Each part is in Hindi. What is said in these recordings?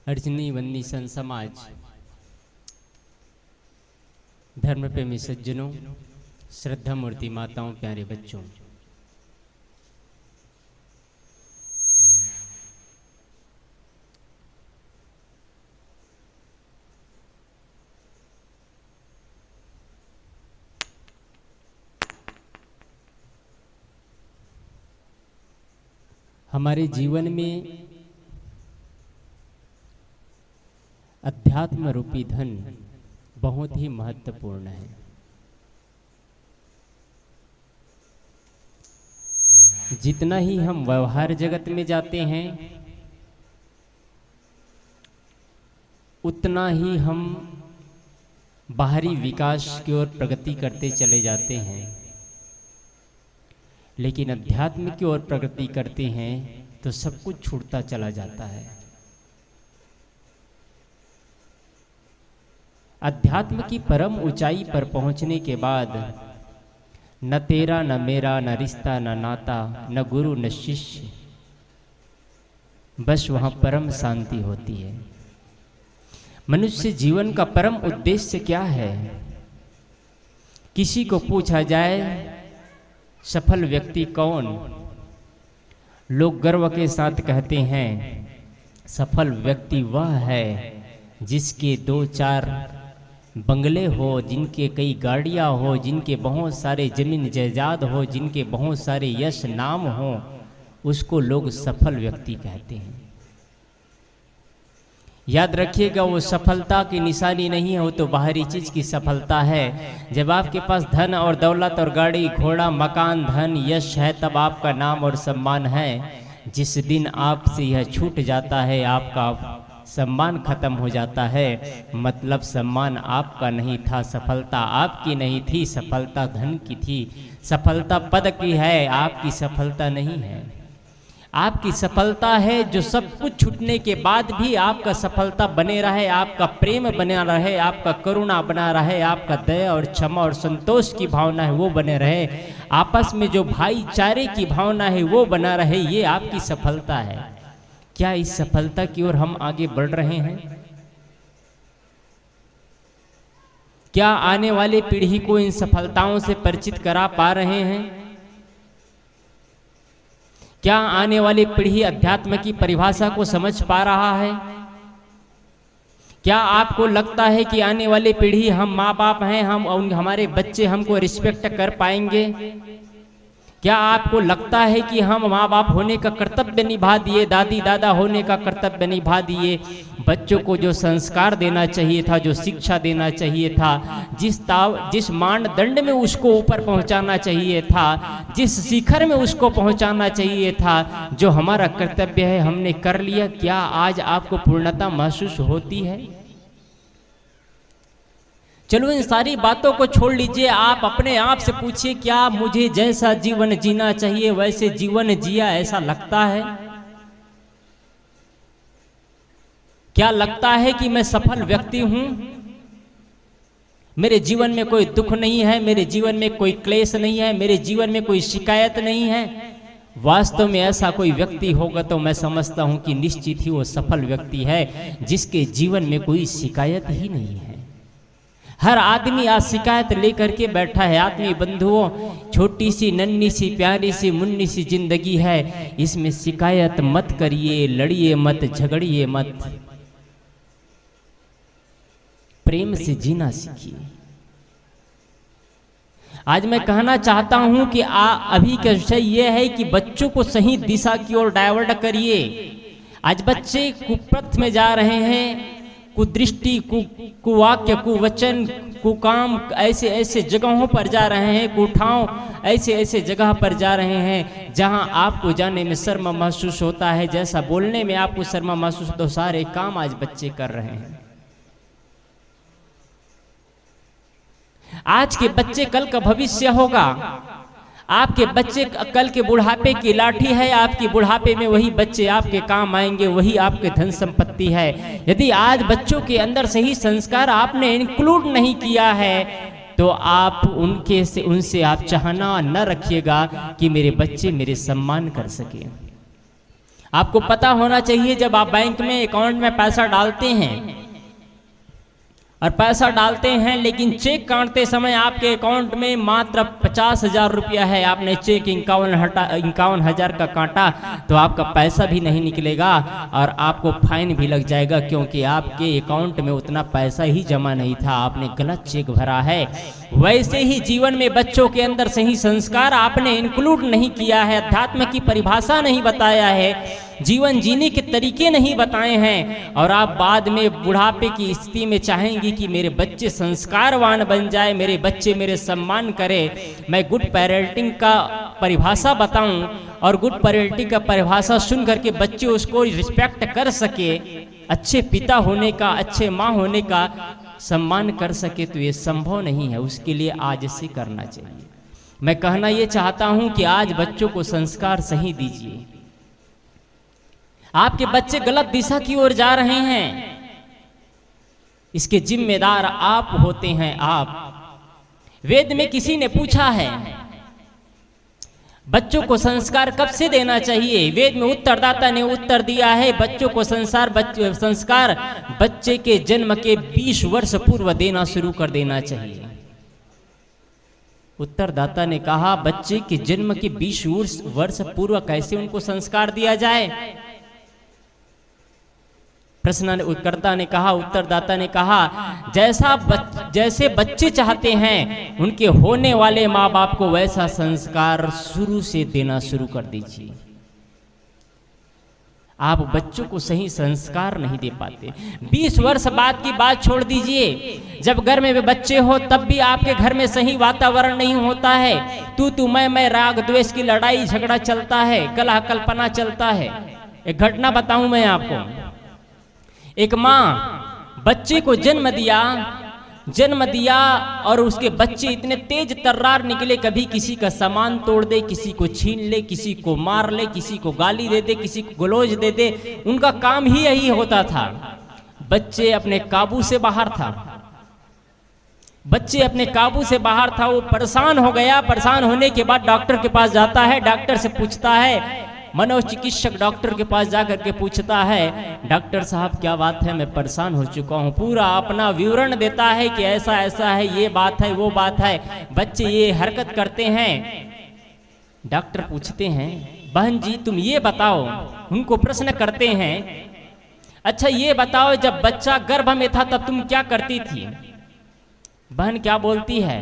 अर्जनी वन्नी सन समाज, धर्म प्रेमी सज्जनों, श्रद्धा मूर्ति माताओं, प्यारे बच्चों, हमारे जीवन में अध्यात्म रूपी धन बहुत ही महत्वपूर्ण है। जितना ही हम व्यवहार जगत में जाते हैं उतना ही हम बाहरी विकास की ओर प्रगति करते चले जाते हैं, लेकिन अध्यात्म की ओर प्रगति करते हैं तो सब कुछ छूटता चला जाता है। अध्यात्म की परम ऊंचाई पर पहुंचने के बाद न तेरा न मेरा, न रिश्ता न नाता, न गुरु न शिष्य, बस वहां परम शांति होती है। मनुष्य जीवन का परम उद्देश्य क्या है? किसी को पूछा जाए सफल व्यक्ति कौन, लोग गर्व के साथ कहते हैं सफल व्यक्ति वह है जिसके 2-4 बंगले हो, जिनके कई गाड़ियां हो, जिनके बहुत सारे जमीन जायदाद हो, जिनके बहुत सारे यश नाम हो, उसको लोग सफल व्यक्ति कहते हैं। याद रखिएगा, वो सफलता की निशानी नहीं है, वो तो बाहरी चीज की सफलता है। जब आपके पास धन और दौलत और गाड़ी घोड़ा मकान धन यश है तब आपका नाम और सम्मान है। जिस दिन आपसे यह छूट जाता है, आपका सम्मान खत्म हो जाता है, मतलब सम्मान आपका नहीं था, सफलता आपकी नहीं थी, सफलता धन की थी, सफलता पद की है, आपकी सफलता नहीं है। आपकी सफलता है जो सब कुछ छूटने के बाद भी आपका सफलता बने रहे, आपका प्रेम बना रहे, आपका करुणा बना रहे, आपका दया और क्षमा और संतोष की भावना है वो बने रहे, आपस में जो भाईचारे की भावना है वो बना रहे, ये आपकी सफलता है। क्या इस सफलता की ओर हम आगे बढ़ रहे हैं? क्या आने वाली पीढ़ी को इन सफलताओं से परिचित करा पा रहे हैं? क्या आने वाली पीढ़ी अध्यात्म की परिभाषा को समझ पा रहा है? क्या आपको लगता है कि आने वाली पीढ़ी, हम माँ बाप हैं, हमारे बच्चे हमको रिस्पेक्ट कर पाएंगे? क्या आपको लगता है कि हम माँ बाप होने का कर्तव्य निभा दिए, दादी दादा होने का कर्तव्य निभा दिए, बच्चों को जो संस्कार देना चाहिए था, जो शिक्षा देना चाहिए था, जिस मानदंड में उसको ऊपर पहुंचाना चाहिए था, जिस शिखर में उसको पहुंचाना चाहिए था, जो हमारा कर्तव्य है हमने कर लिया? क्या आज आपको पूर्णता महसूस होती है? चलो इन सारी बातों को छोड़ लीजिए, आप अपने आप से पूछिए, क्या मुझे जैसा जीवन जीना चाहिए वैसे जीवन जिया ऐसा लगता है? क्या लगता है कि मैं सफल व्यक्ति हूं? मेरे जीवन में कोई दुख नहीं है, मेरे जीवन में कोई क्लेश नहीं है, मेरे जीवन में कोई शिकायत नहीं है? वास्तव में ऐसा कोई व्यक्ति होगा तो मैं समझता हूं कि निश्चित ही वो सफल व्यक्ति है जिसके जीवन में कोई शिकायत ही नहीं है। हर आदमी आज शिकायत लेकर के बैठा है। आदमी बंधुओं, छोटी सी नन्ही सी प्यारी सी मुन्नी सी जिंदगी है, इसमें शिकायत मत करिए, लड़िए मत, झगड़िए मत, प्रेम से जीना सीखिए। आज मैं कहना चाहता हूं कि अभी का विषय यह है कि बच्चों को सही दिशा की ओर डाइवर्ट करिए। आज बच्चे कुपथ में जा रहे हैं, कुदृष्टि, कुवाक्य, कुवचन, कुकाम ऐसे ऐसे जगहों पर जा रहे हैं, कुठाव ऐसे ऐसे जगह पर जा रहे हैं जहां आपको जाने में शर्म महसूस होता है, जैसा बोलने में आपको शर्म महसूस होता है, सारे काम आज बच्चे कर रहे हैं। आज के बच्चे कल का भविष्य होगा। आपके बच्चे कल के बुढ़ापे की लाठी है, आपकी बुढ़ापे में वही बच्चे आपके काम आएंगे, वही आपके धन संपत्ति है। यदि आज बच्चों के अंदर सही संस्कार आपने इंक्लूड नहीं किया है तो आप उनसे आप चाहना न रखिएगा कि मेरे बच्चे मेरे सम्मान कर सके। आपको पता होना चाहिए, जब आप बैंक में अकाउंट में पैसा डालते हैं और पैसा डालते हैं, लेकिन चेक काटते समय आपके अकाउंट में मात्र 50,000 रुपया है, आपने चेक 51,000 का काटा, तो आपका पैसा भी नहीं निकलेगा और आपको फाइन भी लग जाएगा, क्योंकि आपके अकाउंट में उतना पैसा ही जमा नहीं था, आपने गलत चेक भरा है। वैसे ही जीवन में बच्चों के अंदर सही संस्कार आपने इंक्लूड नहीं किया है, अध्यात्म की परिभाषा नहीं बताया है, जीवन जीने के तरीके नहीं बताए हैं, और आप बाद में बुढ़ापे की स्थिति में चाहेंगी कि मेरे बच्चे संस्कारवान बन जाए, मेरे बच्चे मेरे सम्मान करे, मैं गुड पेरेंटिंग का परिभाषा बताऊं और गुड पेरेंटिंग का परिभाषा सुन करके बच्चे उसको रिस्पेक्ट कर सके, अच्छे पिता होने का, अच्छे माँ होने का सम्मान कर सके, तो ये संभव नहीं है। उसके लिए आज से करना चाहिए। मैं कहना ये चाहता हूं कि आज बच्चों को संस्कार सही दीजिए। आपके बच्चे गलत दिशा की ओर जा रहे हैं, इसके जिम्मेदार आप होते हैं। आप वेद में किसी ने पूछा है बच्चों को संस्कार कब से देना चाहिए, वेद में उत्तरदाता ने उत्तर दिया है बच्चों को संस्कार बच्चे के जन्म के 20 वर्ष पूर्व देना शुरू कर देना चाहिए। उत्तरदाता ने कहा बच्चे के जन्म के 20 वर्ष पूर्व कैसे उनको संस्कार दिया जाए। प्रश्नकर्ता ने कहा, उत्तरदाता ने कहा जैसे बच्चे चाहते हैं उनके होने वाले माँ बाप को वैसा संस्कार शुरू से देना शुरू कर दीजिए। आप बच्चों को सही संस्कार नहीं दे पाते। 20 वर्ष बाद की बात छोड़ दीजिए, जब घर में बच्चे हो तब भी आपके घर में सही वातावरण नहीं होता है, तू मैं राग द्वेष की लड़ाई झगड़ा चलता है, कलह कल्पना चलता है। एक घटना बताऊं मैं आपको। एक माँ बच्चे को जन्म दिया और उसके बच्चे इतने तेज तर्रार निकले, कभी किसी का सामान तोड़ दे, किसी को छीन ले, किसी को मार ले, किसी को गाली दे दे, किसी को गलौज दे दे। उनका काम ही यही होता था। बच्चे अपने काबू से बाहर था, बच्चे अपने काबू से बाहर था। वो परेशान हो गया। परेशान होने के बाद डॉक्टर के पास जाता है, डॉक्टर से पूछता है, मनोचिकित्सक डॉक्टर के पास जाकर के पूछता है, डॉक्टर साहब क्या बात है, मैं परेशान हो चुका हूँ। पूरा अपना विवरण देता है कि ऐसा ऐसा है, ये बात है, वो बात है, बच्चे ये हरकत करते हैं। डॉक्टर पूछते हैं, बहन जी तुम ये बताओ, उनको प्रश्न करते हैं, अच्छा ये बताओ जब बच्चा गर्भ में था तब तुम क्या करती थी। बहन क्या बोलती है,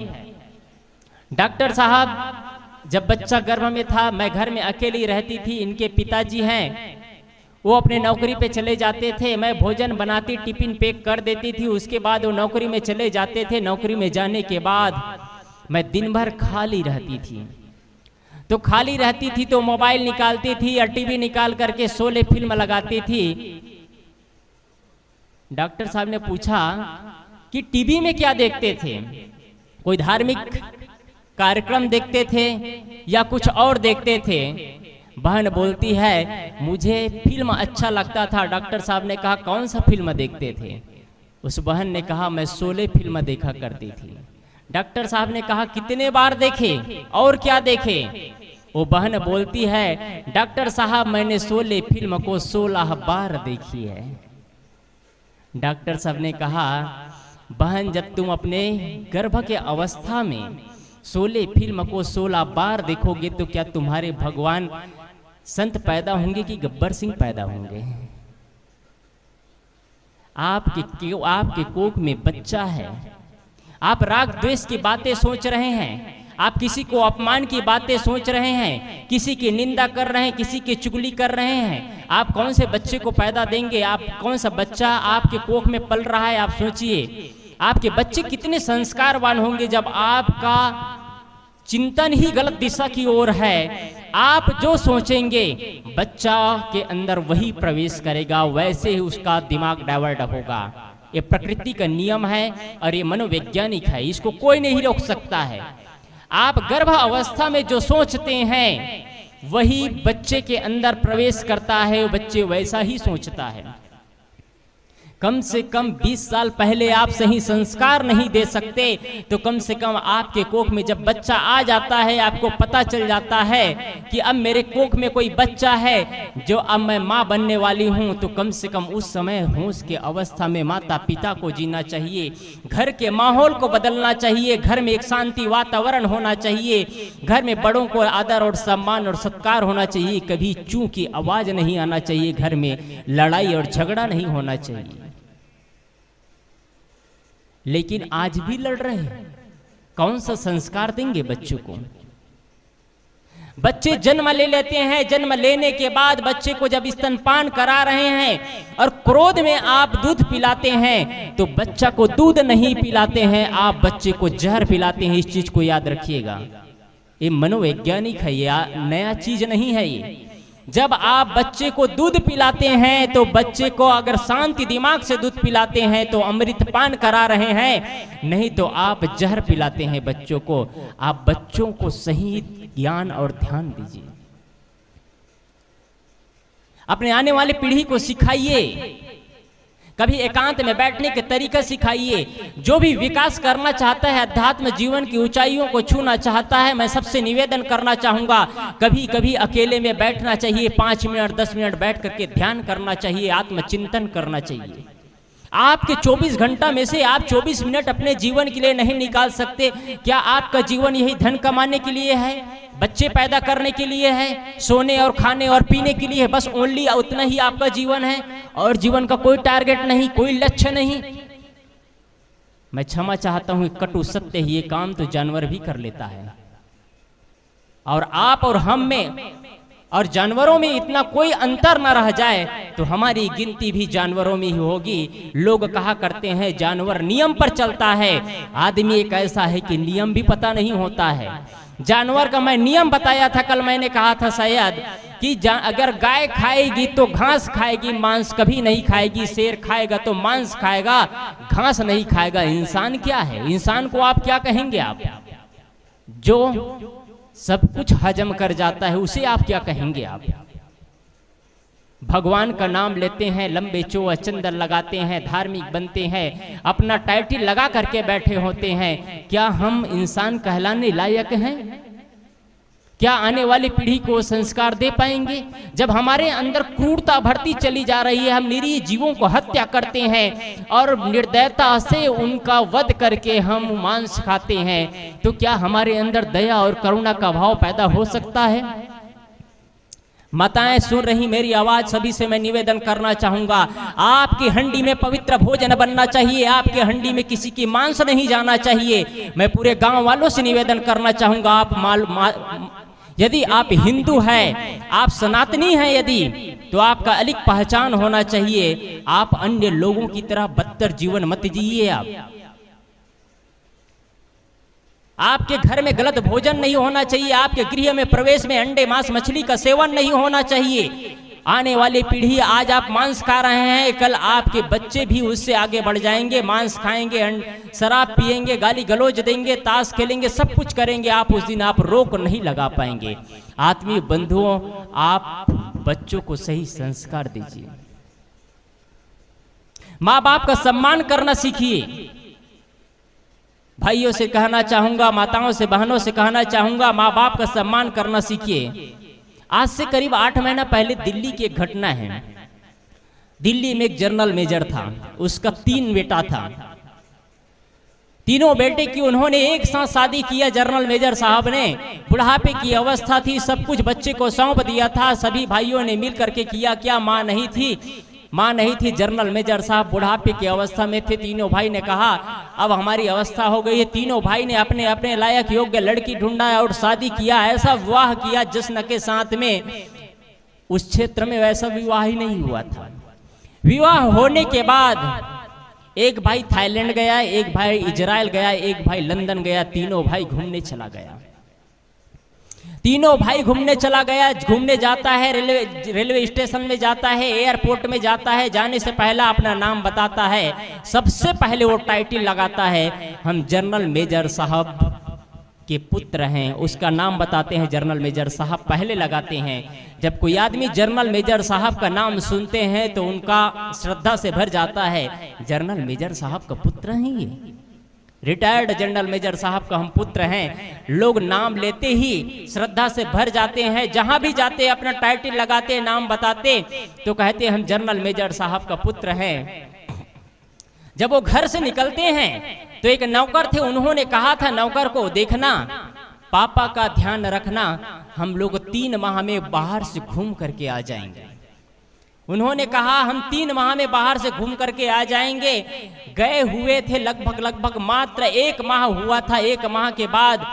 डॉक्टर साहब जब बच्चा गर्भ में था मैं घर में अकेली रहती थी, इनके पिताजी हैं वो अपने नौकरी पे चले जाते थे, मैं भोजन बनाती, टिफिन पैक कर देती थी, उसके बाद वो नौकरी में चले जाते थे। नौकरी में जाने के बाद मैं दिन भर खाली रहती थी, तो खाली रहती थी तो मोबाइल निकालती थी या टीवी निकाल करके शोले फिल्म लगाती थी। डॉक्टर साहब ने पूछा कि टीवी में क्या देखते थे, कोई धार्मिक कार्यक्रम देखते थे या कुछ और देखते थे। बहन बोलती है मुझे फिल्म अच्छा लगता था। डॉक्टर साहब ने कहा कौन सा फिल्म देखते थे। उस बहन ने कहा मैं शोले फिल्म देखा करती थी। डॉक्टर साहब ने कहा कितने बार देखे और क्या देखे। वो बहन बोलती है डॉक्टर साहब मैंने शोले फिल्म को 16 बार देखी है। डॉक्टर साहब ने कहा बहन जब तुम अपने गर्भ के अवस्था में शोले फिल्म को 16 बार देखोगे तो क्या तुम्हारे भगवान संत पैदा होंगे कि गब्बर सिंह पैदा होंगे। आपके कोख में बच्चा है, आप राग द्वेष की बातें सोच रहे हैं, आप किसी को अपमान की बातें सोच रहे हैं, किसी की निंदा कर रहे हैं, किसी की चुगली कर रहे हैं। आप कौन से बच्चे को पैदा देंगे, आप कौन सा बच्चा आपके कोख में पल रहा है। आप सोचिए आपके बच्चे कितने संस्कारवान होंगे जब आपका चिंतन ही गलत दिशा की ओर है। आप जो सोचेंगे बच्चा के अंदर वही प्रवेश करेगा, वैसे ही उसका दिमाग डाइवर्ट होगा। ये प्रकृति का नियम है और ये मनोवैज्ञानिक है, इसको कोई नहीं रोक सकता है। आप गर्भ अवस्था में जो सोचते हैं वही बच्चे के अंदर प्रवेश करता है, बच्चे वैसा ही सोचता है। कम से कम 20 साल पहले आप सही संस्कार नहीं दे सकते तो कम से कम आपके कोख में जब बच्चा आ जाता है, आपको पता चल जाता है कि अब मेरे कोख में कोई बच्चा है जो अब मैं माँ बनने वाली हूँ, तो कम से कम उस समय होश के अवस्था में माता पिता को जीना चाहिए, घर के माहौल को बदलना चाहिए, घर में एक शांति वातावरण होना चाहिए, घर में बड़ों को आदर और सम्मान और सत्कार होना चाहिए, कभी चूं की आवाज नहीं आना चाहिए, घर में लड़ाई और झगड़ा नहीं होना चाहिए। लेकिन आज भी लड़ रहे हैं। कौन सा संस्कार देंगे बच्चों को? बच्चे जन्म ले लेते हैं, जन्म लेने के बाद बच्चे को जब स्तनपान करा रहे हैं और क्रोध में आप दूध पिलाते हैं तो बच्चा को दूध नहीं पिलाते हैं, आप बच्चे को जहर पिलाते हैं। इस चीज को याद रखिएगा, ये मनोवैज्ञानिक है, ये नया चीज नहीं है। ये जब आप बच्चे को दूध पिलाते हैं तो बच्चे को अगर शांति दिमाग से दूध पिलाते हैं तो अमृतपान करा रहे हैं, नहीं तो आप जहर पिलाते हैं बच्चों को। आप बच्चों को सही ज्ञान और ध्यान दीजिए, अपने आने वाली पीढ़ी को सिखाइए, कभी एकांत में बैठने के तरीका सिखाइए। जो भी विकास करना चाहता है, अध्यात्म जीवन की ऊंचाइयों को छूना चाहता है, मैं सबसे निवेदन करना चाहूंगा, कभी कभी अकेले में बैठना चाहिए, 5 मिनट 10 मिनट बैठ करके ध्यान करना चाहिए, आत्मचिंतन करना चाहिए। आपके 24 घंटा में से आप 24 मिनट अपने जीवन के लिए नहीं निकाल सकते। क्या आपका जीवन यही धन कमाने के लिए है, बच्चे पैदा करने के लिए है, सोने और खाने और पीने के लिए है? बस ओनली उतना ही आपका जीवन है और जीवन का कोई टारगेट नहीं, कोई लक्ष्य नहीं। मैं क्षमा चाहता हूं, कटु सत्य ही ये काम तो जानवर भी कर लेता है, और आप और हम में और जानवरों में इतना कोई अंतर ना रह जाए तो हमारी गिनती भी जानवरों में ही होगी। लोग कहा करते हैं जानवर नियम पर चलता है, आदमी एक ऐसा है कि नियम भी पता नहीं होता है। जानवर का मैं नियम बताया था कल, मैंने कहा था शायद कि अगर गाय खाएगी तो घास खाएगी, मांस कभी नहीं खाएगी। शेर खाएगा तो मांस खाएगा, घास नहीं खाएगा। इंसान क्या है? इंसान को आप क्या कहेंगे? आप जो सब कुछ हजम कर जाता है उसे आप क्या कहेंगे? आप भगवान का नाम लेते हैं, लंबे चौड़ा चंदन लगाते हैं, धार्मिक बनते हैं, अपना टाइटल लगा करके बैठे होते हैं। क्या हम इंसान कहलाने लायक हैं? क्या आने वाली पीढ़ी को संस्कार दे पाएंगे? जब हमारे अंदर क्रूरता बढ़ती चली जा रही है, हम निरीह जीवों को हत्या करते हैं और निर्दयता से उनका वध करके हम मांस खाते हैं, तो क्या हमारे अंदर दया और करुणा का भाव पैदा हो सकता है? माताएं सुन रही मेरी आवाज, सभी से मैं निवेदन करना चाहूंगा, आपकी हंडी में पवित्र भोजन बनना चाहिए, आपके हंडी में किसी की मांस नहीं जाना चाहिए। मैं पूरे गांव वालों से निवेदन करना चाहूंगा, आप यदि आप हिंदू हैं, आप सनातनी हैं यदि, तो आपका अलग पहचान होना चाहिए। आप अन्य लोगों की तरह बदतर जीवन मत जिए। आपके घर में गलत भोजन नहीं होना चाहिए, आपके गृह में प्रवेश में अंडे मांस मछली का सेवन नहीं होना चाहिए। आने वाली पीढ़ी, आज आप मांस खा रहे हैं, कल आपके बच्चे भी उससे आगे बढ़ जाएंगे, मांस खाएंगे, शराब पिएंगे, गाली गलौज देंगे, ताश खेलेंगे, सब कुछ करेंगे। आप उस दिन आप रोक नहीं लगा पाएंगे। आत्मीय बंधुओं, आप बच्चों को सही संस्कार दीजिए, माँ बाप का सम्मान करना सीखिए। भाइयों से कहना चाहूंगा, माताओं से, बहनों से कहना चाहूंगा, माँ बाप का सम्मान करना सीखिए। आज से करीब 8 महीना पहले दिल्ली की एक घटना है। दिल्ली में एक जनरल मेजर था, उसका 3 बेटा था। तीनों बेटे की उन्होंने एक साथ शादी किया। जनरल मेजर साहब ने, बुढ़ापे की अवस्था थी, सब कुछ बच्चे को सौंप दिया था, सभी भाइयों ने मिल करके किया। क्या माँ नहीं थी? जनरल मेजर साहब बुढ़ापे की अवस्था में थे। तीनों भाई ने कहा अब हमारी अवस्था हो गई है। तीनों भाई ने अपने अपने लायक योग्य लड़की ढूंढा और शादी किया। ऐसा विवाह किया जश्न के साथ में। उस क्षेत्र में वैसा विवाह ही नहीं हुआ था। विवाह होने के बाद एक भाई थाईलैंड गया, एक भाई इजराइल गया, एक भाई लंदन गया। तीनों भाई घूमने चला गया। तीनों भाई घूमने जाता है, रेलवे स्टेशन में जाता है, एयरपोर्ट में जाता है। जाने से पहला अपना नाम बताता है। सबसे पहले वो टाइटल लगाता है, हम जनरल मेजर साहब के पुत्र हैं, उसका नाम बताते हैं जनरल मेजर साहब पहले लगाते हैं। जब कोई आदमी जनरल मेजर साहब का नाम सुनते हैं तो उनका श्रद्धा से भर जाता है, जनरल मेजर साहब का पुत्र हैं ये, रिटायर्ड जनरल मेजर साहब का हम पुत्र हैं। लोग नाम लेते ही श्रद्धा से भर जाते हैं, जहां भी जाते अपना टाइटल लगाते, नाम बताते तो कहते हम जनरल मेजर साहब का पुत्र हैं। जब वो घर से निकलते हैं तो एक नौकर थे, उन्होंने कहा था नौकर को, देखना पापा का ध्यान रखना, हम लोग 3 माह में बाहर से घूम करके आ जाएंगे। उन्होंने कहा हम 3 माह में बाहर से घूम करके आ जाएंगे। गए हुए थे लगभग मात्र 1 माह हुआ था। 1 माह के बाद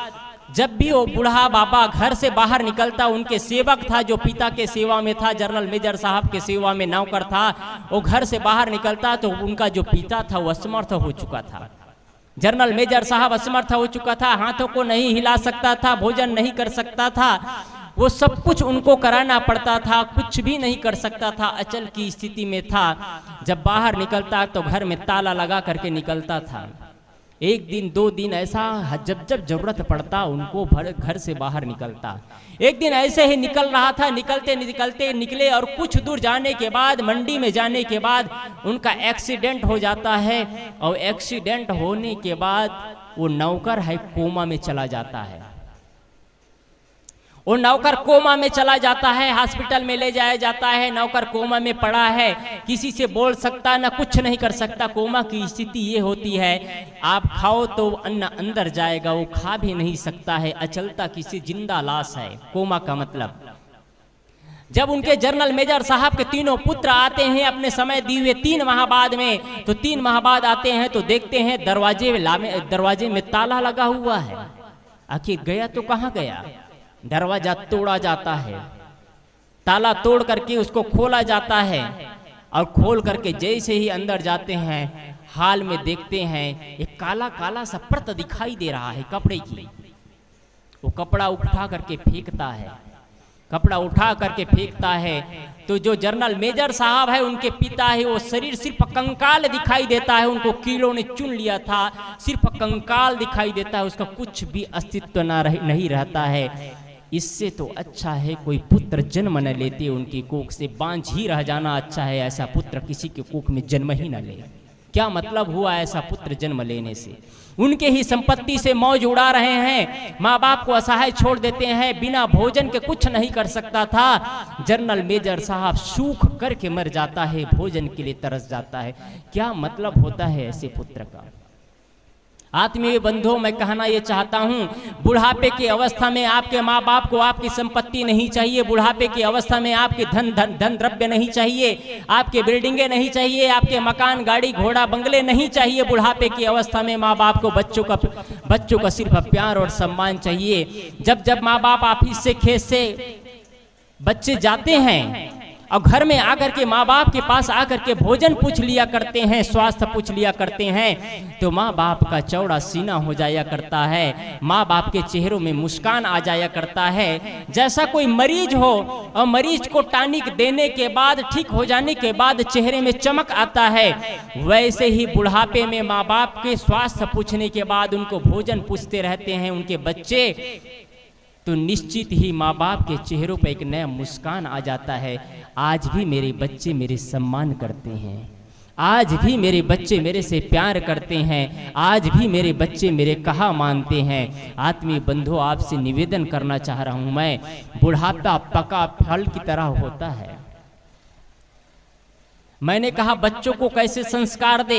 जब भी वो बूढ़ा बाबा घर से बाहर निकलता, उनके सेवक था जो पिता के सेवा में था, जनरल मेजर साहब के सेवा में नौकर था, वो घर से बाहर निकलता तो उनका जो पिता था वो असमर्थ हो चुका था। जनरल मेजर साहब असमर्थ हो चुका था, हाथों को नहीं हिला सकता था, भोजन नहीं कर सकता था, वो सब कुछ उनको कराना पड़ता था, कुछ भी नहीं कर सकता था, अचल की स्थिति में था। जब बाहर निकलता तो घर में ताला लगा करके निकलता था। 1 दिन 2 दिन ऐसा जब जरूरत पड़ता उनको घर से बाहर निकलता। एक दिन ऐसे ही निकल रहा था, निकलते निकले और कुछ दूर जाने के बाद, मंडी में जाने के बाद उनका एक्सीडेंट हो जाता है। और एक्सीडेंट होने के बाद वो नौकर है कोमा में चला जाता है। वो नौकर कोमा में चला जाता है, हॉस्पिटल में ले जाया जाता है। नौकर कोमा में पड़ा है, किसी से बोल सकता ना, कुछ नहीं कर सकता। कोमा की स्थिति ये होती है, आप खाओ तो अन्न अंदर जाएगा, वो खा भी नहीं सकता है, अचलता किसी जिंदा लाश है कोमा का मतलब। जब उनके जनरल मेजर साहब के 3 पुत्र आते हैं अपने समय दिए हुए 3 माह बाद में, तो 3 माह बाद आते हैं तो देखते हैं दरवाजे में ताला लगा हुआ है। आखिर गया तो कहाँ गया? दरवाजा तोड़ा जाता है, ताला तोड़ करके उसको खोला जाता है, और खोल करके जैसे ही अंदर जाते हैं हाल में देखते हैं एक काला काला सा परत दिखाई दे रहा है कपड़े की। वो कपड़ा उठा करके फेंकता है, कपड़ा उठा करके फेंकता है तो जो जनरल मेजर साहब है उनके पिता है, वो शरीर सिर्फ कंकाल दिखाई देता है। उनको कीड़ों ने चुन लिया था, सिर्फ कंकाल दिखाई देता है, उसका कुछ भी अस्तित्व नहीं रहता है। इससे तो अच्छा है कोई पुत्र जन्म न लेते, उनकी कोख से बांझ ही रह जाना अच्छा है। ऐसा पुत्र किसी के कोख में जन्म ही न ले। क्या मतलब हुआ ऐसा पुत्र जन्म लेने से? उनके ही संपत्ति से मौज उड़ा रहे हैं, माँ बाप को असहाय छोड़ देते हैं, बिना भोजन के कुछ नहीं कर सकता था। जनरल मेजर साहब सूख करके मर जाता है, भोजन के लिए तरस जाता है। क्या मतलब होता है ऐसे पुत्र का? आत्मीय बंधुओं, मैं कहना ये चाहता हूँ, बुढ़ापे की अवस्था में आपके माँ बाप को आपकी संपत्ति नहीं चाहिए। बुढ़ापे की अवस्था में आपके धन द्रव्य नहीं चाहिए, आपके बिल्डिंगें नहीं चाहिए, आपके मकान गाड़ी घोड़ा बंगले नहीं चाहिए। बुढ़ापे की अवस्था में माँ बाप को बच्चों का सिर्फ प्यार और सम्मान चाहिए। जब माँ बाप ऑफिस से खेत से बच्चे जाते हैं और घर में आकर के माँ बाप के पास आकर के भोजन पूछ लिया करते हैं, स्वास्थ्य पूछ लिया करते हैं, तो माँ बाप का चौड़ा सीना हो जाया करता है, माँ बाप के चेहरों में मुस्कान आ जाया करता है। जैसा कोई मरीज हो और मरीज को टॉनिक देने के बाद, ठीक हो जाने के बाद चेहरे में चमक आता है, वैसे ही बुढ़ापे में माँ बाप के स्वास्थ्य पूछने के बाद उनको भोजन पूछते रहते हैं उनके बच्चे, तो निश्चित ही माँ बाप के चेहरों पर एक नया मुस्कान आ जाता है। आज भी मेरे बच्चे मेरे सम्मान करते हैं, आज भी मेरे बच्चे मेरे से प्यार करते हैं, आज भी मेरे बच्चे मेरे कहा मानते हैं। आत्मीय बंधु, आपसे निवेदन करना चाह रहा हूँ मैं, बुढ़ापा पका फल की तरह होता है। मैंने कहा बच्चों को कैसे संस्कार दे,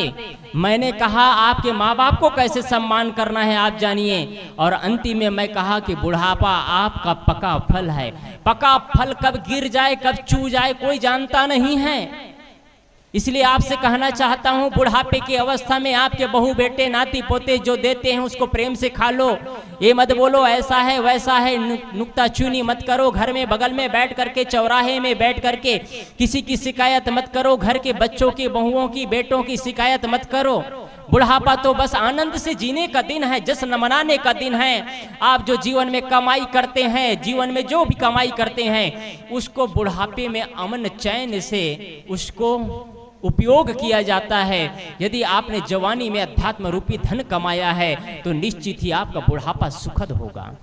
मैंने कहा आपके माँ बाप को कैसे सम्मान करना है आप जानिए, और अंतिम में मैं कहा कि बुढ़ापा आपका पका फल है। पका फल कब गिर जाए कब चू जाए कोई जानता नहीं है। इसलिए आपसे कहना चाहता हूँ, बुढ़ापे की अवस्था में आपके बहू बेटे नाती पोते जो देते हैं उसको प्रेम से खा लो। ये मत बोलो ऐसा है वैसा है, नुक्ता चुनी मत करो। घर में बगल में बैठ करके, चौराहे में बैठ करके किसी की शिकायत मत करो। घर के बच्चों की, बहुओं की, बेटों की शिकायत मत करो। बुढ़ापा तो बस आनंद से जीने का दिन है, जश्न मनाने का दिन है। आप जो जीवन में कमाई करते हैं, जीवन में जो भी कमाई करते हैं, उसको बुढ़ापे में अमन चैन से उपयोग किया जाता है। यदि आपने जवानी में अध्यात्म रूपी धन कमाया है तो निश्चित ही आपका बुढ़ापा सुखद होगा।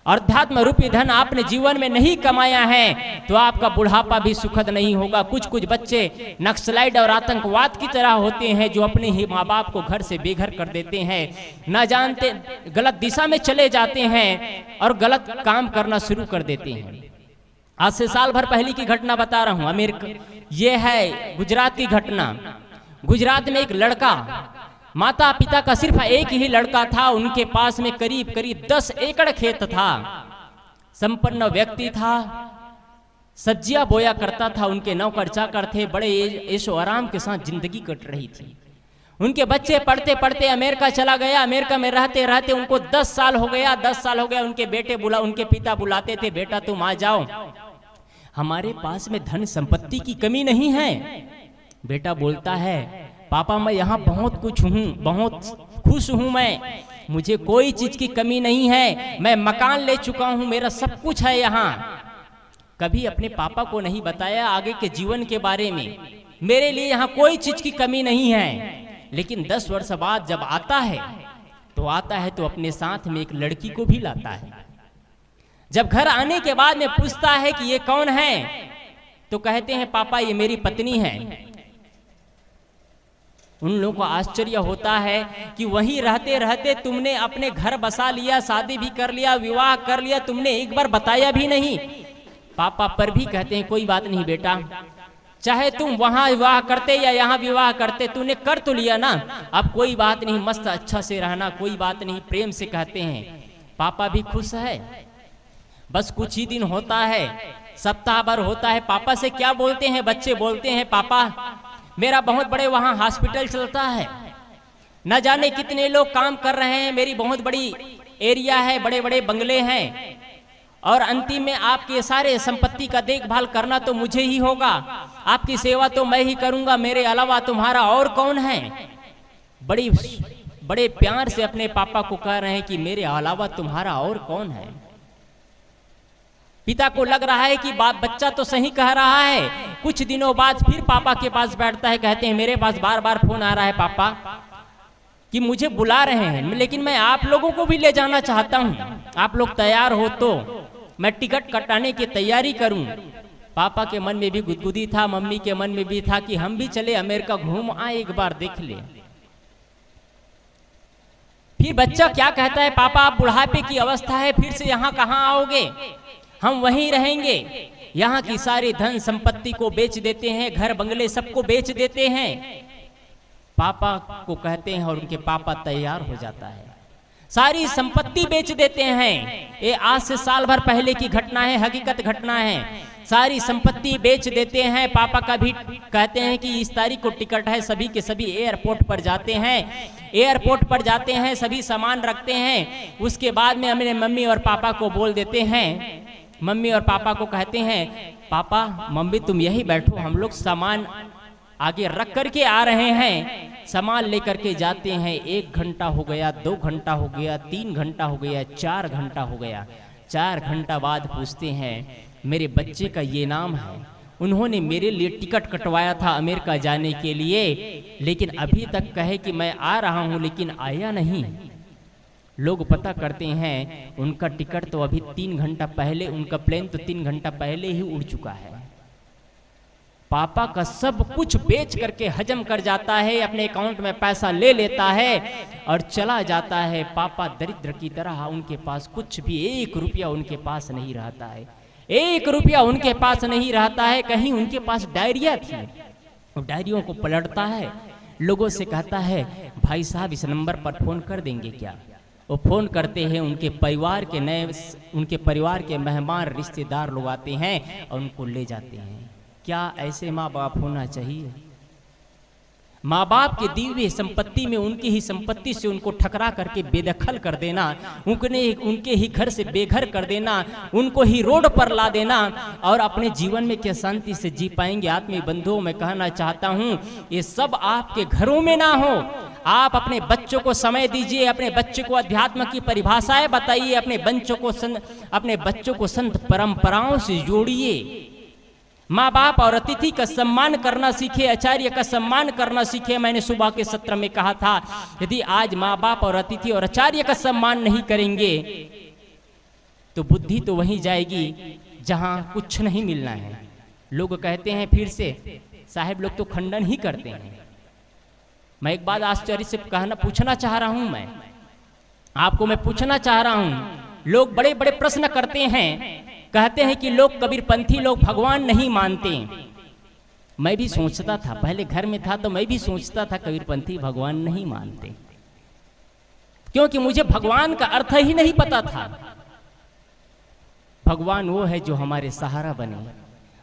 और अध्यात्म रूपी धन आपने जीवन में नहीं कमाया है तो आपका बुढ़ापा भी सुखद नहीं होगा। कुछ कुछ बच्चे नक्सलाइट और आतंकवाद की तरह होते हैं जो अपने ही माँ बाप को घर से बेघर कर देते हैं, ना जानते गलत दिशा में चले जाते हैं और गलत काम करना शुरू कर देते हैं। आज से साल भर पहले की घटना बता रहा हूँ। अमेरिका, ये है गुजरात की घटना। गुजरात में एक लड़का, माता पिता का सिर्फ एक ही लड़का था, उनके पास में करीब करीब 10 एकड़ खेत था, संपन्न व्यक्ति था, सब्जियां बोया करता था, उनके नौकर चाकर थे, बड़े ऐशो आराम के साथ जिंदगी कट रही थी। उनके बच्चे पढ़ते पढ़ते अमेरिका चला गया। अमेरिका में रहते रहते उनको 10 साल हो गया। 10 साल हो गया। उनके पिता बुलाते थे, बेटा तुम आ जाओ, हमारे पास में धन संपत्ति की कमी नहीं है। बेटा बोलता है, पापा मैं यहाँ बहुत कुछ हूँ, बहुत खुश हूँ, मैं मुझे कोई चीज की कमी नहीं है, मैं मकान ले चुका हूँ, मेरा सब कुछ है यहाँ। कभी अपने पापा को नहीं बताया आगे के जीवन के बारे में, मेरे लिए यहाँ कोई चीज की कमी नहीं है। लेकिन 10 वर्ष बाद जब आता है तो अपने साथ में एक लड़की को भी लाता है। जब घर आने के बाद में पूछता है कि ये कौन है, तो कहते हैं पापा ये मेरी पत्नी है। उन लोगों को आश्चर्य होता है कि वहीं रहते रहते तुमने अपने घर बसा लिया, शादी भी कर लिया, विवाह कर लिया, तुमने एक बार बताया भी नहीं। पापा पर भी कहते हैं कोई बात नहीं बेटा, चाहे तुम वहां विवाह करते या यहाँ विवाह करते, तूने कर तो लिया ना, अब कोई बात नहीं, मस्त अच्छा से रहना, कोई बात नहीं, प्रेम से कहते हैं। पापा भी खुश है। बस कुछ ही दिन होता है, सप्ताह भर होता है। पापा से क्या बोलते हैं बच्चे, बोलते हैं पापा मेरा बहुत बड़े वहां हॉस्पिटल चलता है, न जाने कितने लोग काम कर रहे हैं, मेरी बहुत बड़ी एरिया है, बड़े बड़े बंगले हैं, और अंतिम में आपके सारे संपत्ति का देखभाल करना तो मुझे ही होगा, आपकी सेवा तो मैं ही करूंगा, मेरे अलावा तुम्हारा और कौन है। बड़े प्यार से अपने पापा को कह रहे हैं कि मेरे अलावा तुम्हारा और कौन है। पिता को लग रहा है कि बच्चा तो सही कह रहा है। कुछ दिनों बाद फिर पापा के पास बैठता है, कहते हैं मेरे पास बार बार फोन आ रहा है पापा कि मुझे बुला रहे हैं, लेकिन मैं आप लोगों को भी ले जाना चाहता हूँ, आप लोग तैयार हो तो मैं टिकट कटाने की तैयारी करूं। पापा के मन में भी गुदगुदी था, मम्मी के मन में भी था कि हम भी चले अमेरिका, घूम आए, एक बार देख ले। फिर बच्चा क्या कहता है, पापा आप बुढ़ापे की अवस्था है, फिर से यहाँ कहाँ आओगे, हम वहीं रहेंगे। यहाँ की सारी धन संपत्ति को बेच देते हैं, घर बंगले सबको बेच देते हैं। पापा को कहते हैं और उनके पापा तैयार हो जाता है, सारी संपत्ति बेच देते हैं। ये आज से साल भर पहले की घटना है, हकीकत घटना है। सारी संपत्ति बेच देते हैं। पापा का भी कहते हैं कि इस तारीख को टिकट है, सभी के सभी एयरपोर्ट पर जाते हैं। एयरपोर्ट पर जाते हैं, सभी सामान रखते हैं। उसके बाद में अपने मम्मी और पापा को बोल देते हैं, मम्मी और पापा को कहते हैं पापा मम्मी तुम यही बैठो, हम लोग सामान आगे रख करके आ रहे हैं। सामान लेकर के जाते हैं। 1 घंटा हो गया, 2 घंटा हो गया, 3 घंटा हो गया, 4 घंटा हो गया। 4 घंटा बाद पूछते हैं मेरे बच्चे का ये नाम है, उन्होंने मेरे लिए टिकट कटवाया था अमेरिका जाने के लिए, लेकिन अभी तक कहे कि मैं आ रहा हूं लेकिन आया नहीं। लोग पता करते हैं उनका टिकट तो अभी 3 घंटा पहले, उनका प्लेन तो 3 घंटा पहले ही उड़ चुका है। पापा का सब कुछ बेच करके हजम कर जाता है, अपने अकाउंट में पैसा ले लेता है और चला जाता है। पापा दरिद्र की तरह, उनके पास कुछ भी 1 रुपया उनके पास नहीं रहता है, 1 रुपया उनके पास नहीं रहता है। कहीं उनके पास डायरिया थी, डायरियों को पलटता है, लोगों से कहता है भाई साहब इस नंबर पर फोन कर देंगे क्या। वो फोन करते हैं, उनके परिवार के मेहमान रिश्तेदार लोग आते हैं और उनको ले जाते हैं। क्या ऐसे माँ बाप होना चाहिए? माँ बाप के दी हुई संपत्ति में उनकी ही संपत्ति से उनको ठकरा करके बेदखल कर देना, उनके ही घर से बेघर कर देना, उनको ही रोड पर ला देना, और अपने जीवन में क्या शांति से जी पाएंगे? आत्मीय बंधुओं मैं कहना चाहता हूँ ये सब आपके घरों में ना हो। आप अपने बच्चों को समय दीजिए, अपने बच्चों को अध्यात्म की परिभाषाएं बताइए, अपने बच्चों को संत परंपराओं से जोड़िए। माँ बाप और अतिथि का सम्मान करना सीखे, आचार्य का सम्मान करना सीखे। मैंने सुबह के सत्र में कहा था, यदि आज माँ बाप और अतिथि और आचार्य का सम्मान नहीं करेंगे तो बुद्धि तो वहीं जाएगी जहाँ कुछ नहीं मिलना है। लोग कहते हैं फिर से, साहब लोग तो खंडन ही करते हैं। मैं एक बात आश्चर्य से पूछना चाह रहा हूं, मैं आपको पूछना चाह रहा हूं। लोग बड़े बड़े प्रश्न करते हैं, कहते हैं कि लोग कबीरपंथी लोग भगवान नहीं मानते। मैं भी सोचता था, पहले घर में था तो मैं भी सोचता था कबीरपंथी भगवान नहीं मानते, क्योंकि मुझे भगवान का अर्थ ही नहीं पता था। भगवान वो है जो हमारे सहारा बने,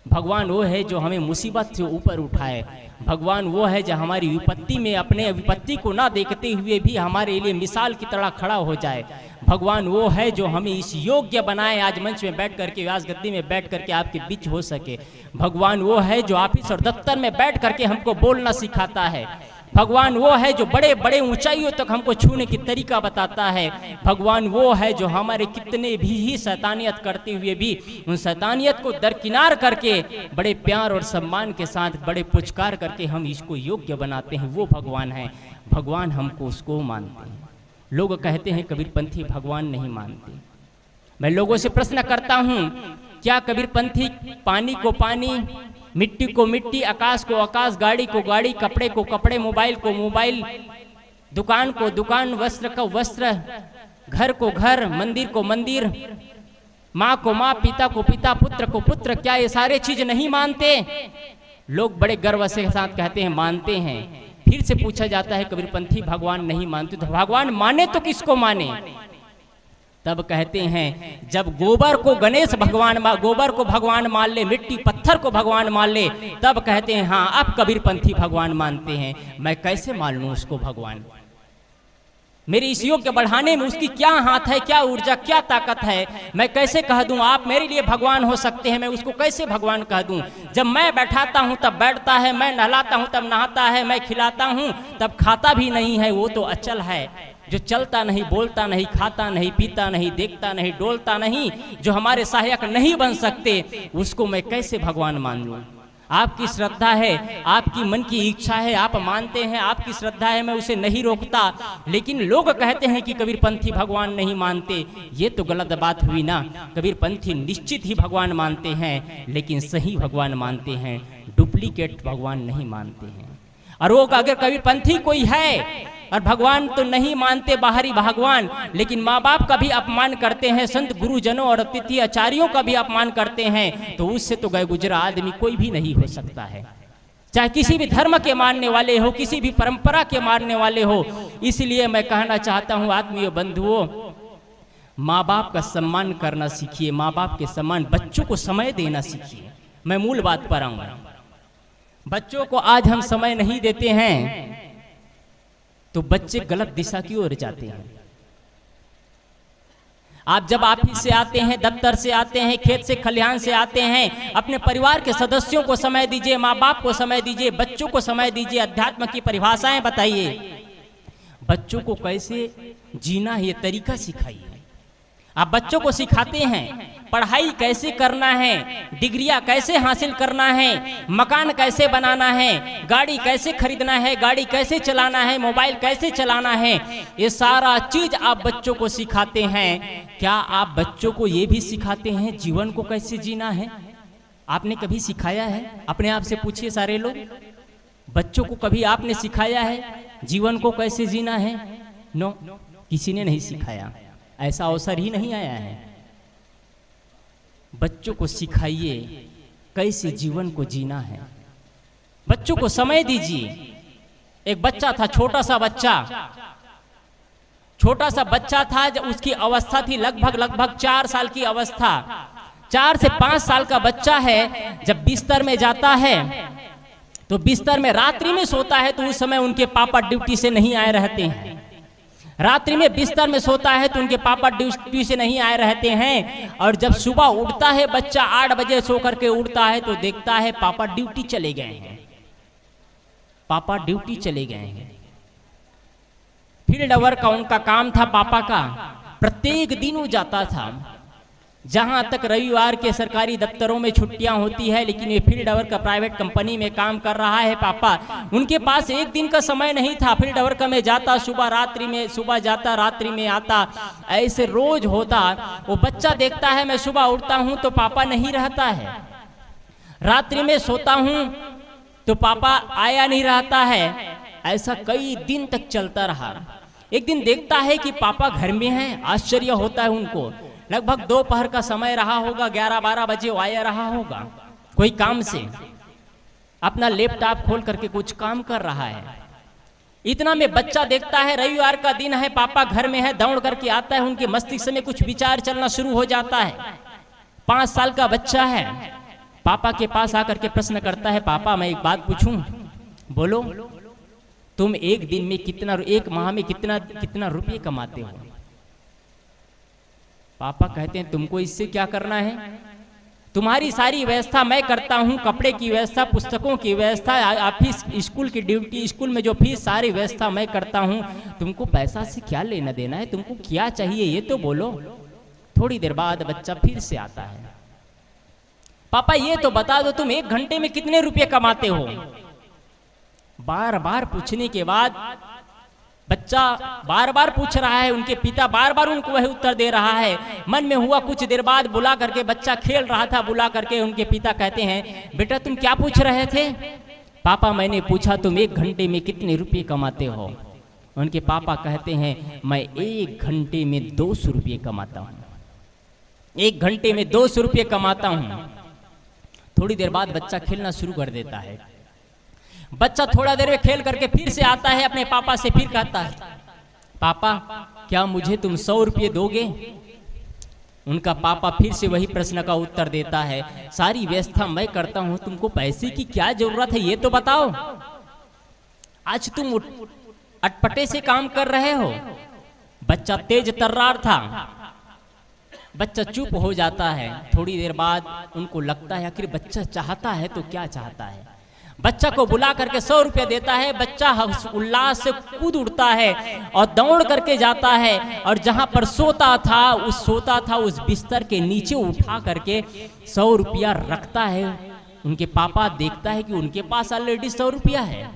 भगवान वो है जो हमें मुसीबत से ऊपर उठाए, भगवान वो है जो हमारी विपत्ति में अपने विपत्ति को ना देखते हुए भी हमारे लिए मिसाल की तरह खड़ा हो जाए। भगवान वो है जो हमें इस योग्य बनाए आज मंच में बैठ करके, व्यास गद्दी में बैठ करके आपके बीच हो सके। भगवान वो है जो ऑफिस और दफ्तर में बैठ करके हमको बोलना सिखाता है। भगवान वो है जो बड़े बड़े ऊंचाइयों तक हमको छूने की तरीका बताता है। भगवान वो है जो हमारे कितने भी ही शैतानियत करते हुए भी उन शैतानियत को दरकिनार करके बड़े प्यार और सम्मान के साथ बड़े पुचकार करके हम इसको योग्य बनाते हैं। वो भगवान है, भगवान हमको उसको मानते हैं। लोग कहते हैं कबीरपंथी भगवान नहीं मानते। मैं लोगों से प्रश्न करता हूँ, क्या कबीरपंथी पानी को पानी, मिट्टी को मिट्टी, आकाश को आकाश, गाड़ी को गाड़ी, कपड़े को कपड़े, मोबाइल को मोबाइल, दुकान को दुकान, वस्त्र को वस्त्र, घर को घर, मंदिर को मंदिर, माँ को माँ, पिता को पिता, पुत्र को पुत्र, क्या ये सारे चीज नहीं मानते? लोग बड़े गर्व से साथ कहते हैं मानते हैं। फिर से पूछा जाता है कबीरपंथी भगवान नहीं मानते, तो भगवान माने तो किसको माने? तब कहते हैं जब गोबर को गणेश भगवान, गोबर को भगवान मान ले, मिट्टी पत्थर को भगवान मान ले, तब कहते हैं हाँ अब कबीरपंथी भगवान मानते हैं। मैं कैसे मान लूं उसको भगवान? मेरे इस योग के बढ़ाने में उसकी क्या हाथ है, क्या ऊर्जा, क्या ताकत है? मैं कैसे कह दूं आप मेरे लिए भगवान हो सकते हैं? मैं उसको कैसे भगवान कह दूं? जब मैं बैठाता हूं तब बैठता है, मैं नहलाता हूं तब नहाता है, मैं खिलाता हूं तब खाता भी नहीं है। वो तो अचल है, जो चलता नहीं, बोलता नहीं, खाता नहीं, पीता नहीं, देखता नहीं, डोलता नहीं, जो हमारे सहायक नहीं बन सकते, उसको मैं कैसे भगवान मान लूं? आपकी श्रद्धा है, आपकी मन की इच्छा है, आप मानते हैं, आपकी श्रद्धा है, मैं उसे नहीं रोकता। लेकिन लोग कहते हैं कि कबीरपंथी भगवान नहीं मानते, ये तो गलत बात हुई ना। कबीरपंथी निश्चित ही भगवान मानते हैं, लेकिन सही भगवान मानते हैं, डुप्लीकेट भगवान नहीं मानते हैं। और वो अगर कबीरपंथी कोई है और भगवान तो नहीं मानते, बाहरी भगवान, लेकिन माँ बाप का भी अपमान करते हैं, संत गुरुजनों और अतिथि आचार्यों का भी अपमान करते हैं, तो उससे तो गए गुजरा आदमी कोई भी नहीं हो सकता है। चाहे किसी भी धर्म के मानने वाले हो, किसी भी परंपरा के मानने वाले हो। इसलिए मैं कहना चाहता हूँ आत्मीय बंधुओं, माँ बाप का सम्मान करना सीखिए, माँ बाप के सम्मान, बच्चों को समय देना सीखिए। मैं मूल बात पर आऊंगा। बच्चों को आज हम समय नहीं देते हैं तो बच्चे गलत दिशा की ओर जाते हैं। आप जब ऑफिस से आते हैं, दफ्तर से आते हैं, खेत से खलिहान से आते हैं, अपने परिवार के सदस्यों को समय दीजिए, माँ बाप को समय दीजिए, बच्चों को समय दीजिए। अध्यात्म की परिभाषाएं बताइए, बच्चों को कैसे जीना है ये तरीका सिखाइए। आप बच्चों को सिखाते हैं पढ़ाई कैसे करना है, डिग्रियां कैसे हासिल करना है, मकान कैसे बनाना है, गाड़ी कैसे खरीदना है, गाड़ी कैसे चलाना है, मोबाइल कैसे चलाना है, ये सारा चीज आप बच्चों को सिखाते हैं। क्या आप बच्चों को ये भी सिखाते हैं जीवन को कैसे जीना है? आपने कभी सिखाया है? अपने आप से पूछिए सारे लोग, बच्चों को कभी आपने सिखाया है जीवन को कैसे जीना है? नो, किसी ने नहीं सिखाया, ऐसा अवसर ही नहीं आया है। बच्चों को सिखाइए कैसे जीवन को जीना है, बच्चों को समय दीजिए। एक बच्चा था, छोटा सा बच्चा था, जब उसकी अवस्था थी लगभग 4 साल की अवस्था। 4 से 5 साल का बच्चा है, जब बिस्तर में जाता है तो बिस्तर में रात्रि में सोता है तो उस समय उनके पापा ड्यूटी से नहीं आए रहते हैं। रात्रि में बिस्तर में सोता है तो उनके पापा ड्यूटी से नहीं आए रहते हैं। और जब सुबह उठता है बच्चा, 8 बजे सो करके उठता है तो देखता है पापा ड्यूटी चले गए हैं, पापा ड्यूटी चले गए हैं। फील्ड वर्क का उनका काम था पापा का, प्रत्येक दिन वो जाता था। जहां तक रविवार के सरकारी दफ्तरों में छुट्टियां होती है, लेकिन ये फील्ड वर्क का प्राइवेट कंपनी में काम कर रहा है पापा। उनके पास एक दिन का समय नहीं था। फील्ड वर्क में जाता, सुबह जाता, रात्रि में आता, ऐसे रोज होता। वो बच्चा देखता है मैं सुबह उठता हूं तो पापा नहीं रहता है, रात्रि में सोता हूं तो पापा आया नहीं रहता है। ऐसा कई दिन तक चलता रहा। एक दिन देखता है कि पापा घर में हैं। आश्चर्य होता है उनको। लगभग दोपहर का समय रहा होगा, 11-12 बजे वो आया रहा होगा कोई काम से, अपना लैपटॉप खोल करके कुछ काम कर रहा है। इतना में बच्चा देखता है रविवार का दिन है, पापा घर में है, दौड़ करके आता है। उनके मस्तिष्क में कुछ विचार चलना शुरू हो जाता है। 5 साल का बच्चा है। पापा के पास आकर के प्रश्न करता है, पापा मैं एक बात पूछूं, बोलो तुम एक दिन में कितना, एक माह में कितना रुपये कमाते हो? पापा कहते हैं तुमको इससे क्या करना है? तुम्हारी सारी व्यवस्था मैं करता हूँ, कपड़े की व्यवस्था, पुस्तकों की व्यवस्था, ऑफिस स्कूल की ड्यूटी, स्कूल में जो फीस, सारी व्यवस्था मैं करता हूँ। तुमको पैसा से क्या लेना देना है? तुमको क्या चाहिए ये तो बोलो। थोड़ी देर बाद बच्चा फिर से आता है, पापा ये तो बता दो तुम एक घंटे में कितने रुपये कमाते हो? बार बार पूछने के बाद बच्चा बार बार पूछ रहा है, उनके पिता बार बार उनको वही उत्तर दे रहा है। मन में हुआ कुछ देर बाद बुला करके, बच्चा खेल रहा था, बुला करके उनके पिता कहते हैं, बेटा तुम क्या पूछ रहे थे? पापा मैंने पूछा तुम एक घंटे में कितने रुपये कमाते हो? उनके पापा कहते हैं मैं एक घंटे में 200 रुपये कमाता हूँ, एक घंटे में 200 रुपये कमाता हूँ। थोड़ी देर बाद बच्चा खेलना शुरू कर देता है। बच्चा थोड़ा देर में खेल करके फिर से आता है अपने पापा से, फिर कहता है, पापा क्या मुझे तुम 100 रुपये दोगे? उनका पापा फिर से वही प्रश्न का उत्तर देता है, सारी व्यवस्था मैं करता हूं, तुमको पैसे की क्या जरूरत है ये तो बताओ। आज तुम अटपटे से काम कर रहे हो। बच्चा तेज तर्रार था। बच्चा चुप हो जाता है। थोड़ी देर बाद उनको लगता है आखिर बच्चा चाहता है तो क्या चाहता है। बच्चा को बुला करके 100 रुपया देता है। बच्चा उल्लास से कूद उठता है और दौड़ करके जाता है, और जहां पर सोता था उस बिस्तर के नीचे उठा करके 100 रुपया रखता है। उनके पापा देखता है कि उनके पास ऑलरेडी 100 रुपया है।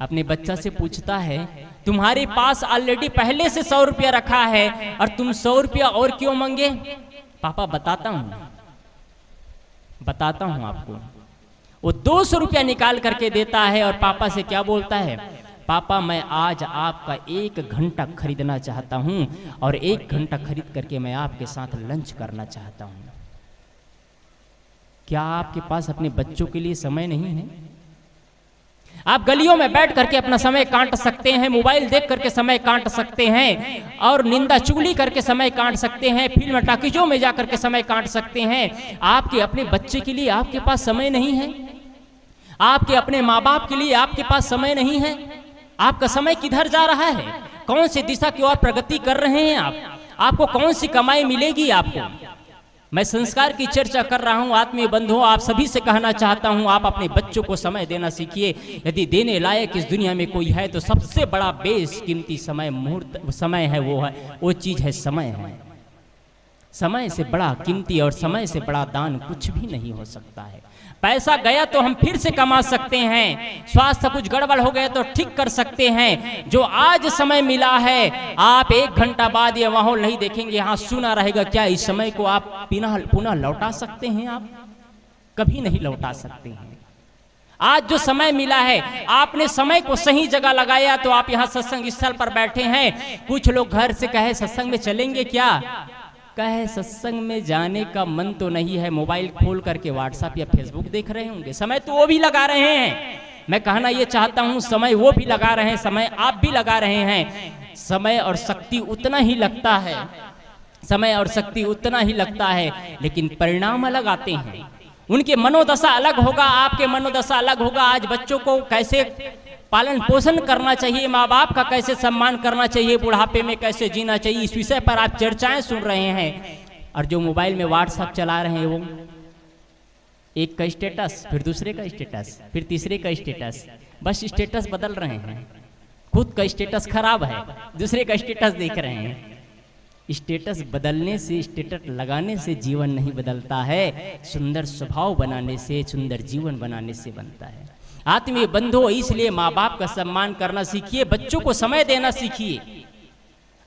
अपने बच्चा से पूछता है, तुम्हारे पास ऑलरेडी पहले से 100 रुपया रखा है और तुम 100 रुपया और क्यों मांगे? पापा बताता हूं आपको। वो 200 रुपया निकाल करके देता है और पापा से क्या बोलता है, पापा मैं आज आपका 1 घंटा खरीदना चाहता हूं और 1 घंटा खरीद करके मैं आपके साथ लंच करना चाहता हूं। क्या आपके पास अपने बच्चों के लिए समय नहीं है? आप गलियों में बैठ करके अपना समय काट सकते हैं, मोबाइल देख करके समय काट सकते हैं, और निंदा चुगली करके समय काट सकते हैं, फिल्म टाकीजों में जाकर के समय काट सकते हैं। आपके अपने बच्चे के लिए आपके पास समय नहीं है? आपके अपने माँ बाप के लिए आपके पास समय नहीं है? आपका समय किधर जा रहा है? कौन सी दिशा की ओर प्रगति कर रहे हैं आप? आपको कौन सी कमाई मिलेगी आपको? मैं संस्कार की चर्चा कर रहा हूं। आत्मीय बंधुओं, आप सभी से कहना चाहता हूं, आप अपने बच्चों को समय देना सीखिए। यदि देने लायक इस दुनिया में कोई है तो सबसे बड़ा बेशकीमती समय समय है, वो चीज है समय है। समय से बड़ा कीमती और समय से बड़ा दान कुछ भी नहीं हो सकता है। पैसा गया तो हम फिर से कमा सकते हैं, स्वास्थ्य कुछ गड़बड़ हो गया तो ठीक कर सकते हैं। जो आज समय मिला है, आप 1 घंटा बाद ये माहौल नहीं देखेंगे, यहाँ सुना रहेगा। क्या इस समय को आप पुनः लौटा सकते हैं? आप कभी नहीं लौटा सकते हैं। आज जो समय मिला है, आपने समय को सही जगह लगाया तो आप यहाँ सत्संग स्थल पर बैठे हैं। कुछ लोग घर से कहे सत्संग में चलेंगे क्या? कहे सत्संग में जाने का मन तो नहीं है, मोबाइल खोल करके व्हाट्सएप या फेसबुक देख रहे होंगे। समय तो वो भी लगा रहे हैं। मैं कहना ये चाहता हूँ, समय वो भी लगा रहे हैं, समय आप भी लगा रहे हैं। समय और शक्ति उतना ही लगता है, समय और शक्ति उतना ही लगता है, लेकिन परिणाम अलग आते हैं। उनके मनोदशा अलग होगा, आपके मनोदशा अलग होगा। आज बच्चों को कैसे पालन पोषण करना चाहिए, माँ बाप का कैसे सम्मान करना चाहिए, बुढ़ापे में कैसे जीना चाहिए, इस विषय पर आप चर्चाएं सुन रहे हैं। और जो मोबाइल में व्हाट्सएप चला रहे हैं, वो एक का स्टेटस, फिर दूसरे का स्टेटस, फिर तीसरे का स्टेटस, बस स्टेटस बदल रहे हैं। खुद का स्टेटस खराब है, दूसरे का स्टेटस देख रहे हैं। स्टेटस बदलने से, स्टेटस लगाने से जीवन नहीं बदलता है, सुंदर स्वभाव बनाने से, सुंदर जीवन बनाने से बनता है। आत्मीय बंधुओं, इसलिए माँ बाप का सम्मान करना सीखिए, बच्चों को समय देना सीखिए।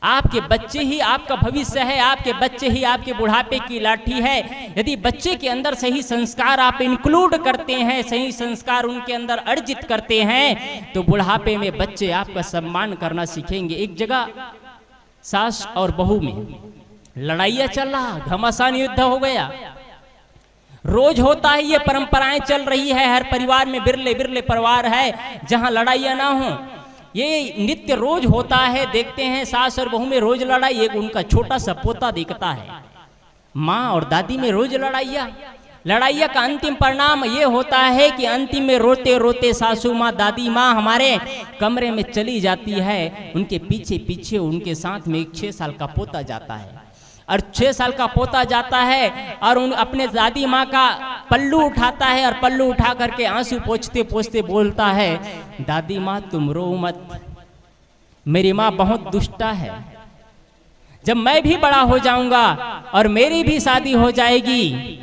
आपके बच्चे ही आपका भविष्य है, आपके बच्चे ही आपके बुढ़ापे की लाठी है। यदि बच्चे के अंदर सही संस्कार आप इंक्लूड करते हैं, सही संस्कार उनके अंदर अर्जित करते हैं, तो बुढ़ापे में बच्चे आपका सम्मान करना सीखेंगे। एक जगह सास और बहू में लड़ाइयाँ चल रहा, घमासान युद्ध हो गया। रोज होता है, ये परंपराएं चल रही है, हर परिवार में बिरले बिरले परिवार है जहां लड़ाइयाँ ना हो। ये नित्य रोज होता है, देखते हैं सास और बहू में रोज लड़ाई। एक उनका छोटा सा पोता दिखता है, माँ और दादी में रोज लड़ाइया का अंतिम परिणाम ये होता है कि अंतिम में रोते रोते सासू माँ, दादी माँ हमारे कमरे में चली जाती है। उनके पीछे पीछे उनके साथ में एक 6 साल का पोता जाता है, और 6 साल का पोता जाता है और उन अपने दादी माँ का पल्लू उठाता है, और पल्लू उठा करके आंसू पोंछते पोंछते बोलता है, दादी माँ तुम रो मत, मेरी माँ बहुत दुष्टा है। जब मैं भी बड़ा हो जाऊंगा और मेरी भी शादी हो जाएगी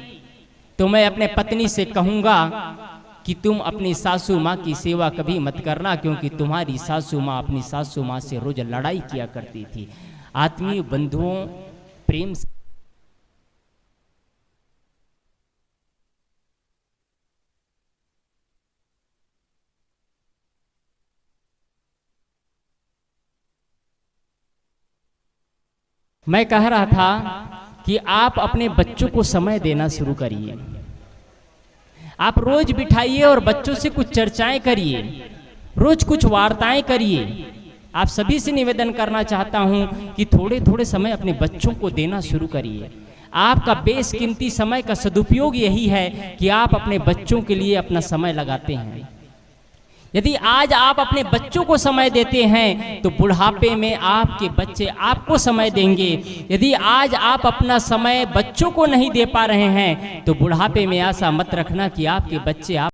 तो मैं अपने पत्नी से कहूंगा कि तुम अपनी सासू माँ की सेवा कभी मत करना, क्योंकि तुम्हारी सासू माँ अपनी सासू माँ से रोज लड़ाई किया करती थी। आत्मीय बंधुओं, प्रेम से मैं कह रहा था कि आप अपने बच्चों को समय देना शुरू करिए। आप रोज बिठाइए और बच्चों से कुछ चर्चाएं करिए, रोज कुछ वार्ताएं करिए। आप सभी से निवेदन करना चाहता हूं कि थोड़े थोड़े समय अपने बच्चों को देना शुरू करिए। आपका बेशकीमती समय का सदुपयोग यही है कि आप अपने बच्चों के लिए अपना समय लगाते हैं। यदि आज आप अपने बच्चों को समय देते हैं तो बुढ़ापे में आपके बच्चे आपको समय देंगे। यदि आज आप अपना समय बच्चों को नहीं दे पा रहे हैं तो बुढ़ापे में आशा मत रखना कि आपके बच्चे आप